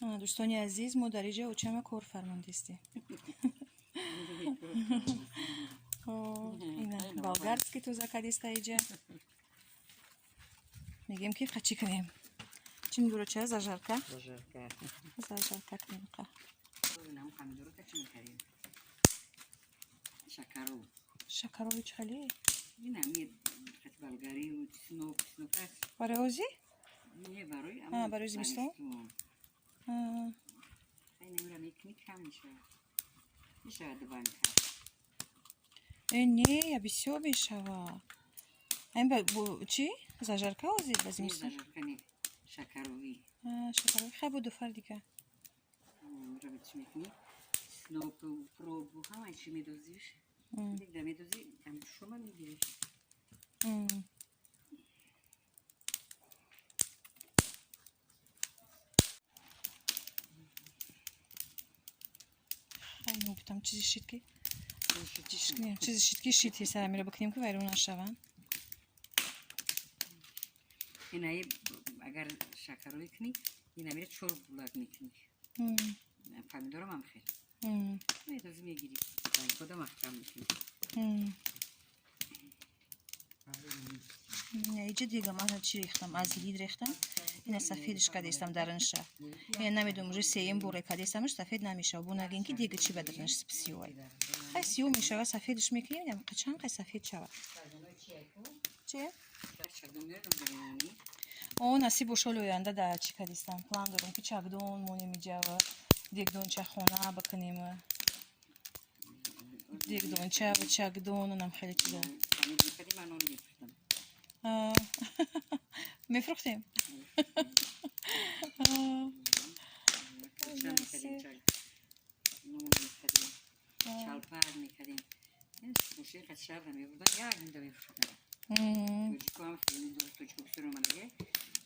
دوستانی عزیز ما در اینجا اوچم کارفرماندیستی این بالگارський تو закадиста اینجا میگیم که چی کنیم چین برو چه زاجرکا زاجرکا کنیم شکر و چالی این همیه بلگاری و سنوپ برای اوزی نه برای زمستون این نمیرم یک کم میشه دوباره نه یا بسیار میشوه این با چی زاجرکا اوزی با زمستون زاجرکا شکروی شکروی خیلی بود دو فر دیگه میرم چی میکنی سنوپ و پروب و همه چی میدوزیش دیگه میدوزی هم شما میگیریش خیلی گفتم چیزی شید که چیزی شید که شید یه سر میره بکنیم که ویرون نشون اینایی اگر شکروی کنی این میره چرب بلند میکنی پمیدورم هم خیلی میدوزی میگیری خودم محکم میکنی اینجا دیگه من چی ریختم از لید ریختم این سفیدش کدیستم درنشه این نمیدونم روی سیم بوره کدیستمش سفید نمیشه و نگین که دیگه چی بدرنش سیوه خیلی سیو میشه و سفیدش میکنیم قشنگ خیلی سفید شود چی؟ او نصیب و شلو آینده در چی کدیستم پلان دارم که چگدون مونی میجه و دیگه دون چه خونه بکنیم دیگه دون چه و چگدون اونم خیلی چیزه میفروختیم شلپر میکردیم این موشی قد شب نمیبودن یا این دو میفروختن توچکو هم خیلی دو توچکو بسیار اومده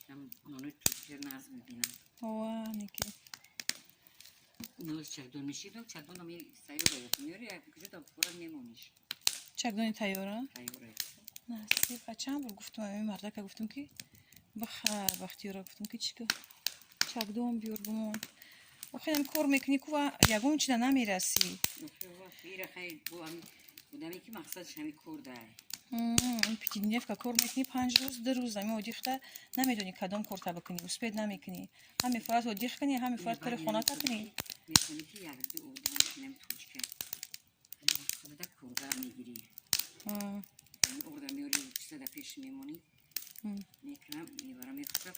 هم نانوی توچکو ناز میبینن نیکی نوز چگدون میشید چگدون همی سایرو باید میاری یا کجا تا پورا میمونیش چگدونی تایوره؟ تایوره نصیب چند بار گفتم این مرده که گفتم که بخیر وقتی را گفتم که چیکار چگدون بیار بمون و خیلی کار میکنی که و یگون چیده نمیرسی خیلی خیلی بودمی که مقصدش همی کار داره این پیتی نیف که کار میکنی 5 روز 2 روز همی ودیخته نمیدونی کدام کار تا بکنی اسپید نمیکنی همی فرات ودیخ کنی همی فرات کار خونه تا کنی میکنی که یک دو اردم توچکه خودت کردار میگیری اردم میوری چیزا پیش میمونی میکنم میبرم میخورم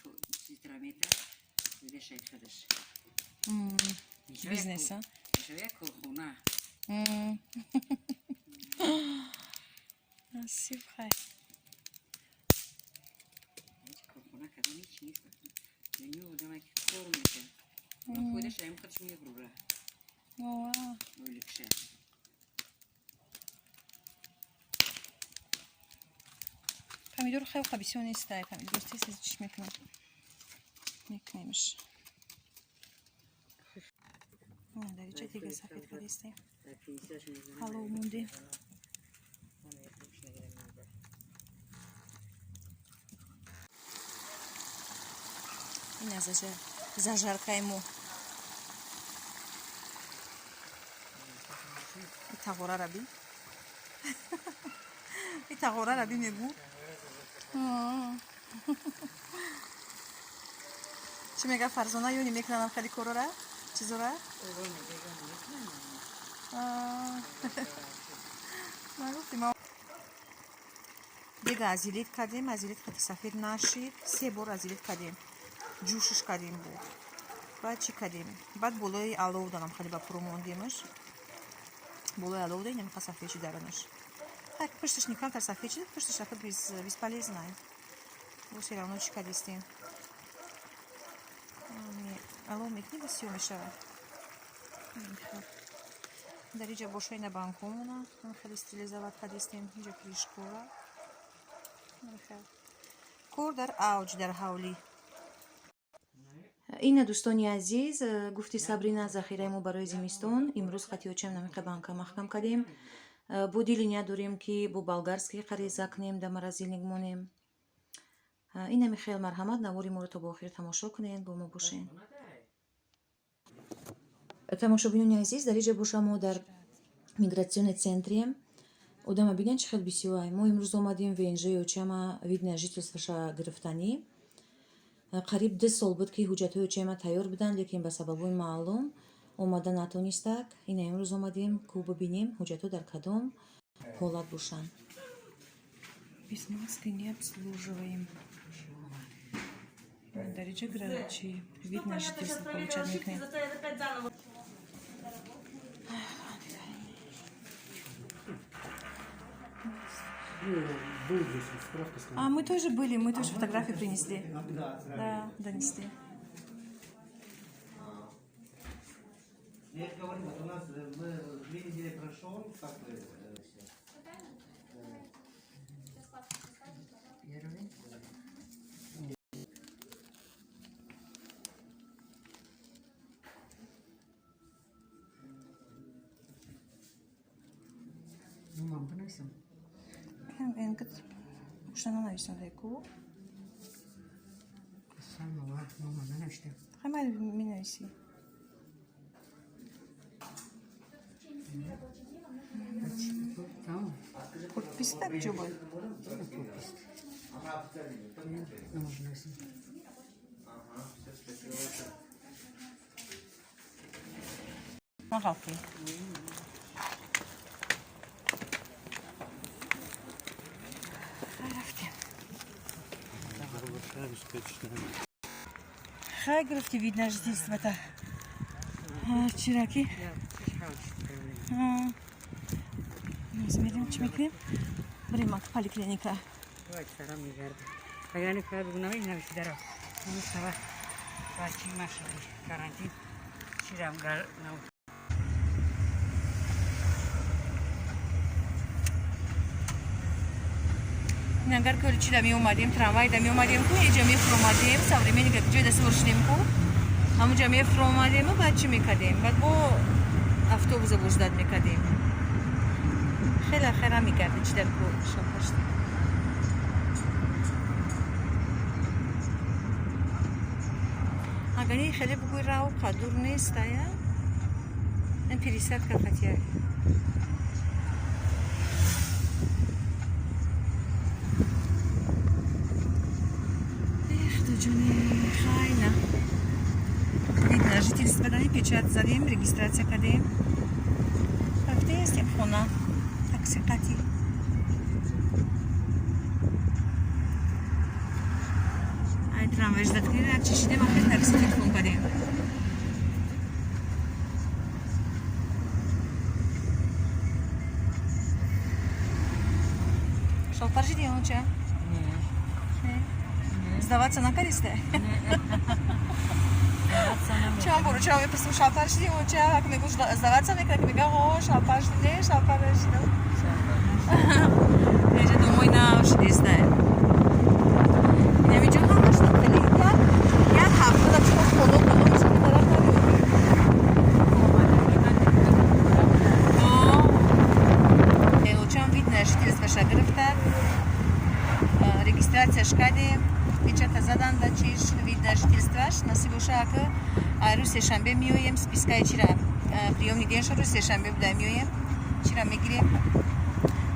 سیترا میتر بده شاید خودش بیزنس ها میشه یک کارخونه نصیب خیلی کارخونه کدام هیچ نیست منو بودم که کار میکنه خودش هم خودش میبره ولیکشه پمیدور خیلی خبیسیون نیست دای پمیدور سیز چیش میکنیمش در اینجا دیگه سفید کردیستیم حالا موندیم این از زاجرکای مو این تغوره را بی این تغوره را بی میگو چی میگه فرزانه یونی میکنم خیلی کرو را چیزو را نگفتیم دیگه ازیلیت کردیم ازیلیت خیلی سفید نشید 3 بار ازیلیت کردیم جوشش کردیم بود بعد چی کردیم بعد بولای علو دارم خیلی با پروموندیمش بولای علو داریم نمیخواه سفید چی درنش так пуштиш никак тар сафед шид пуштиш такой бесполезно вот все равно чика дистим алло мекни бисё мешава дар инҷа бошои на банкомона хеле стилизоват кадистим инҷа кришкова кор дар авҷ дар ҳавлӣ ина дӯстони азиз гуфти сабрина захираи мо барои зимистон имрӯз хати очем намиқа банка маҳкам кардем буди линия дорем ки бо болгарский қариза кунем да маразилник монем ина михаил марҳамат навори моро то бо охир тамошо кунед бо мо бошед тамошобинони азиз, дар инҷа боша мо дар мигратсиони центрием. Одама бинен чӣ хел бисёрай. Мо имрӯз омадем венжа ё чама вид на жительстваша гирифтанӣ. Қариб 2 сол буд ки ҳуҷҷатҳои чама тайёр буданд, лекин ба сабабҳои маълум омада натонистак. Ина имрӯз омадем ку бибинем ҳуҷҷатҳо дар кадом ҳолат бошанд. Письма не обслуживаем. Дар инҷа грачи вид на жительство получать мекунем. Мы тоже были, мы тоже фотографии принесли. Да, донесли. Я говорю, вот у нас мы 2 недели прошел, как вы Мам, выносим. Что она навесила далеко? Самого, мама, выносим. Хамай меня иси. Tamam. Подпись так чубай. Нужно. Махалки. Хай графти вид на жительство-то. Чираки. Измерим, чмекнем. Бремак, поликлиника. Давайте сарам не гарда. А я не кладу на войну, навести дорогу. Ну, сава. Парчи машины. Карантин. Чирам гар на Нагар көлчи да меомадем, трамвай да меомадем ку, эҷа мефурмадем, современника ҷоя да суршидем ку. Ҳамунҷа мефурмадем, баъд чӣ мекардем? Баъд бо автобуса боздад мекардем. Хеле хера мекарди чӣ дар ку шофашд. Агани хеле бугӯй рав қадур нест ая. Ин пересадка хатия. Хайна. Вид на жительство дали, печать задем, регистрация кадем. Рафтем с тем хона. Такси кати. Ай трамвай ждат кадем, чешидем, ахир такси телефон кадем. Шалпар жидем, уча? Сдаваться на користе? Чам буру, чам выпустим шалпар жидем, уча? Как мы будем сдаваться, мы как мы говорим, шалпар жидем, шалпар жидем. Я же думаю, на что здесь да. Я видел, что что были так. Я так, когда что ходил, потом что было так. О, учам видно, жительство шагрифта, регистрация шкади. Печата задан да чиш вид на жительстваш, насибуша ки рӯз сешанбе меоем, спискаи чира приёмни деншо рӯз сешанбе буда меоем, чира мегирем,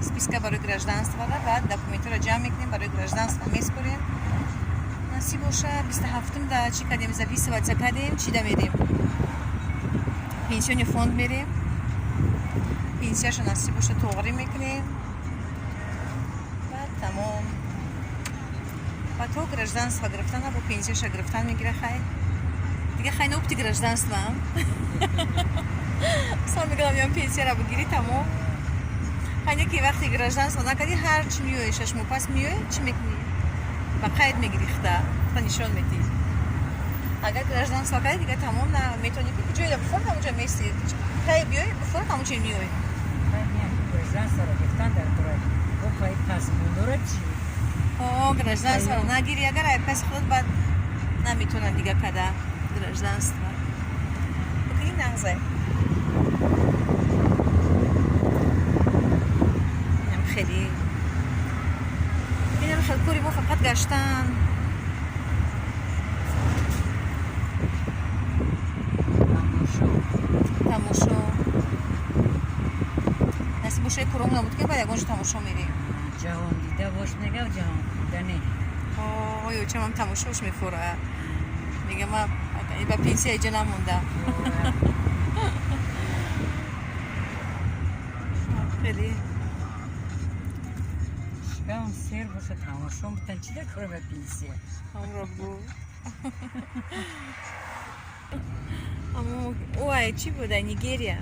списка барои гражданствада, баъд документҳоро ҷамъ мекунем, барои гражданство меспорем. Насибуша 27 да чӣ кардем, записываться кардем, чӣ да медем? Пенсиони фонд мерем, пенсияшо насибуша тоғри мекунем, баъд тамом. А то гражданство грифтан, або пенсияша грифтан мегира хай. Дига хай нопти гражданство. Сам мегирам ям пенсияра бигири тамом. Хай неки вақти гражданство накади ҳар чӣ меои шашмо пас меои чӣ мекунӣ? Ба қайд мегири хта нишон медӣ. Агар гражданство кади дига тамом метавонӣ ки ҷои да буфор ҳамунҷа мести. Хай биёи буфор ҳамунҷа меои. Гражданство грифтан дар турад. Бо хай пасмондора чӣ? Гражданство нагири, агар айпас худ бад наметонад дига када гражданство. Букини нағзай. Инам хеле. Инам хел кори мо фақат гаштан. تماشای پرومون بود که بعد یگانش تماشا میریم. جهان دیده باش نگه و جهان دیدنه. آه چه من تماشاش میفوره. میگه من با پینسی ایجا نمونده. خیلی شکم سیر باشه تماشا بودن چی ده کاره با پینسیه؟ هم را بگو. اما اوه چی بوده؟ نیگریا.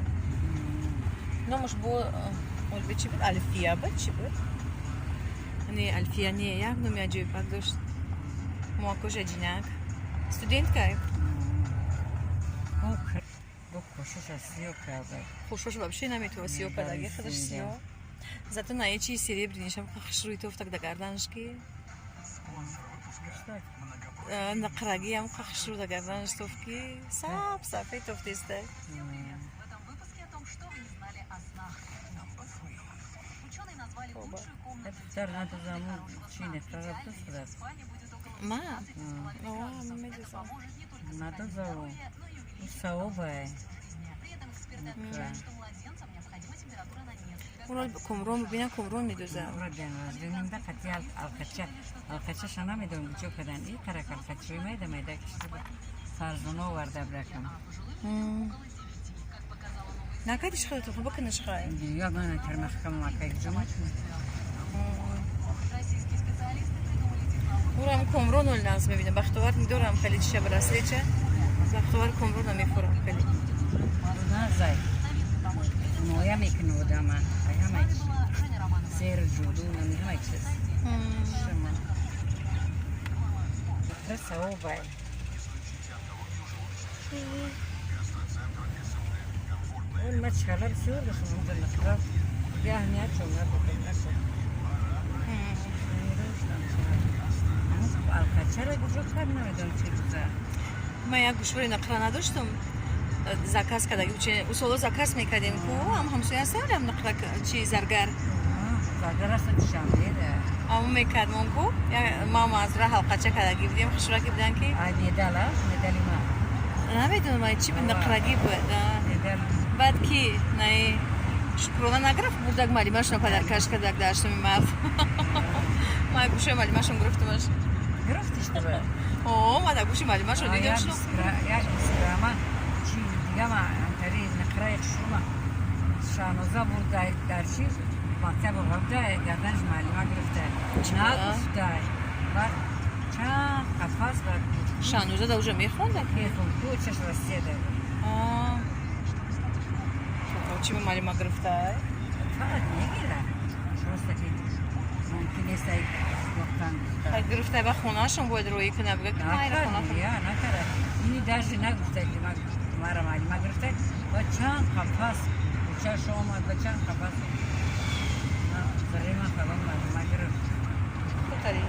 نامش بود اول چی بود؟ الفیا بود چی بود؟ نه الفیا نه یک نمی عجیب بود داشت. مواکش جنگ. استودنت که؟ با خوشش از سیو کرده. خوشش بابشی نمیتونه سیو پداگه خودش سیو. زاتو نه چی سری برینشم خش روی توفت در گردنش کی؟ نقرگی هم خش رو در گردنش توف کی؟ صافی توفت است. در نتو زمان چی نفرات دست ما؟ نه میدونم. نتو زمان صعوبه. اون کمرون ببینم کمرون میدوزه. اون جنواز ببینم ده خطی الکچه شنا میدونم بچه کدن این ترک الکچه میده کشتی با فرزانو ورده برکم. نکدیش خیلی تو خوب کنش خواهی. یا من ترمخ کم مکه جمعت. اونم کمرون رو لازم میبینم. بختوار ندارم خیلی چیه براسته چه؟ بختوار کمرون رو میخورم خیلی. نه زای. مویا میکنه دام. اگه میکنه. سیر جودو نمیکنه چیز. شما. بس او بای. اون مچکالر سیور بسیم اون دلخراب. بیا هنیت شما بکنه. الکچه گوشت کار نمیدونم چی بوده. من یک گوشوری نقره نداشتم. زکاس کردیم چه اصولا زکاس میکردیم کو هم همسایه سرم نقره چی زرگر. زرگر است شاملیه. اما میکردم کو یا ماما از راه الکچه کردیم بودیم خشوره کی بودن کی؟ نداله ما. نمیدونم من چی بود نقرگی بود. ندال. بعد کی نه شکرانه نگرفت بودک مالی ماشون پدر کاش کردک داشتم می‌ماف. ما گوشه مالی ماشون گرفتمش. گرفتیش تو به؟ ما در گوشه مالی ماشون دیدم شنو. یا اسکراما چی دیگه ما انتری نقره شما شانوزا بود در چی مکتب وقته گردنش مالی ما گرفته. نه گفته. بعد چند قفاس بعد شانوزا دوجه میخونده که تو چش رسیده. چی مالی ما گرفته؟ فقط نگیره. شروع که ممکن است خیلی گرفته با خونه‌شون باید روی کنه بگه که ما اینا خونه یا نکره. اینی درسی نگفته که ما را مالی ما گرفته با چند قفاس بچه شما با چند قفاس زری ما خبر ما گرفت. خطری